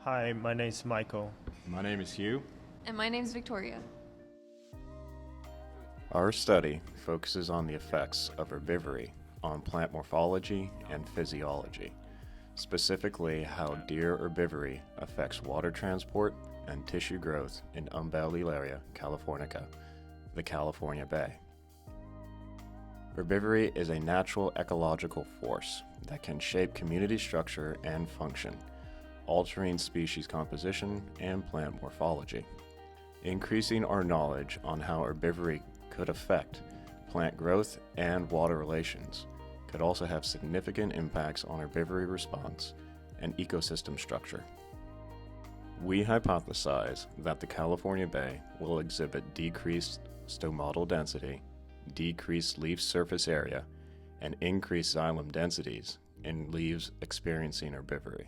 Hi, my name is Michael. My name is Hugh. And my name's Victoria. Our study focuses on the effects of herbivory on plant morphology and physiology, specifically how deer herbivory affects water transport and tissue growth in Umbellilaria californica, the California Bay. Herbivory is a natural ecological force that can shape community structure and function, altering species composition and plant morphology. Increasing our knowledge on how herbivory could affect plant growth and water relations could also have significant impacts on herbivory response and ecosystem structure. We hypothesize that the California Bay will exhibit decreased stomatal density, decreased leaf surface area, and increased xylem densities in leaves experiencing herbivory.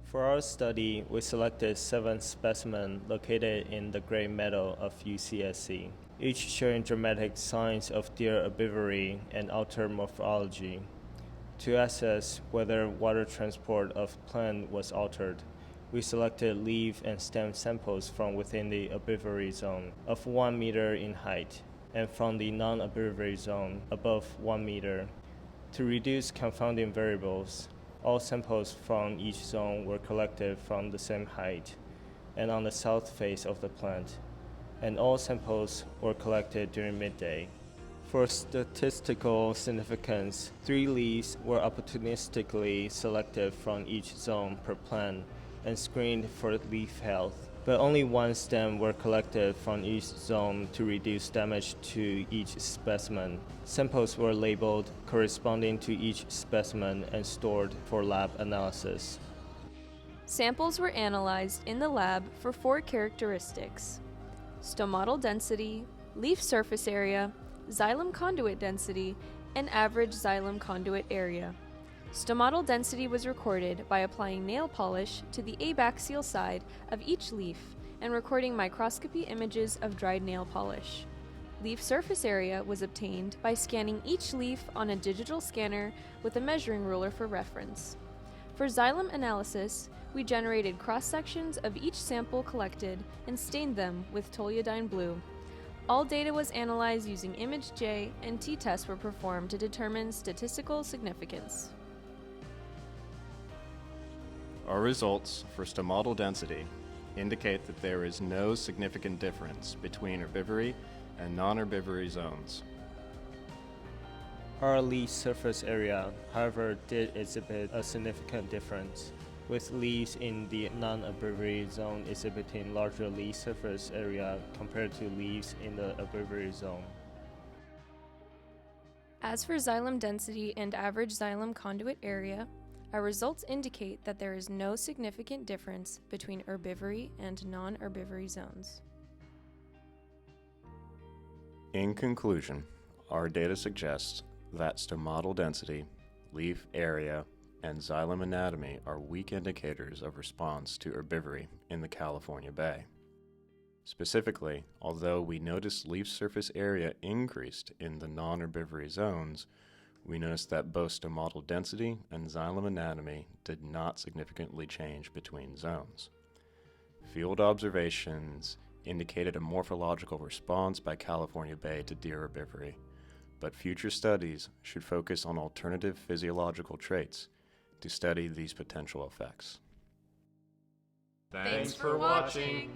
For our study, we selected 7 specimens located in the gray meadow of UCSC, each showing dramatic signs of deer herbivory and altered morphology. To assess whether water transport of plant was altered, we selected leaf and stem samples from within the herbivory zone of 1 meter in height and from the non-herbivory zone above 1 meter. To reduce confounding variables, all samples from each zone were collected from the same height and on the south face of the plant, and all samples were collected during midday. For statistical significance, 3 leaves were opportunistically selected from each zone per plant and screened for leaf health, but only 1 stem were collected from each zone to reduce damage to each specimen. Samples were labeled corresponding to each specimen and stored for lab analysis. Samples were analyzed in the lab for 4 characteristics: stomatal density, leaf surface area, xylem conduit density, and average xylem conduit area. Stomatal density was recorded by applying nail polish to the abaxial side of each leaf and recording microscopy images of dried nail polish. Leaf surface area was obtained by scanning each leaf on a digital scanner with a measuring ruler for reference. For xylem analysis, we generated cross-sections of each sample collected and stained them with toluidine blue. All data was analyzed using ImageJ, and t-tests were performed to determine statistical significance. Our results for stomatal density indicate that there is no significant difference between herbivory and non-herbivory zones. Our leaf surface area, however, did exhibit a significant difference, with leaves in the non-herbivory zone exhibiting larger leaf surface area compared to leaves in the herbivory zone. As for xylem density and average xylem conduit area, our results indicate that there is no significant difference between herbivory and non-herbivory zones. In conclusion, our data suggests that stomatal density, leaf area, and xylem anatomy are weak indicators of response to herbivory in the California Bay. Specifically, although we noticed leaf surface area increased in the non-herbivory zones, we noticed that both stomatal density and xylem anatomy did not significantly change between zones. Field observations indicated a morphological response by California Bay to deer herbivory, but future studies should focus on alternative physiological traits to study these potential effects. Thanks for watching!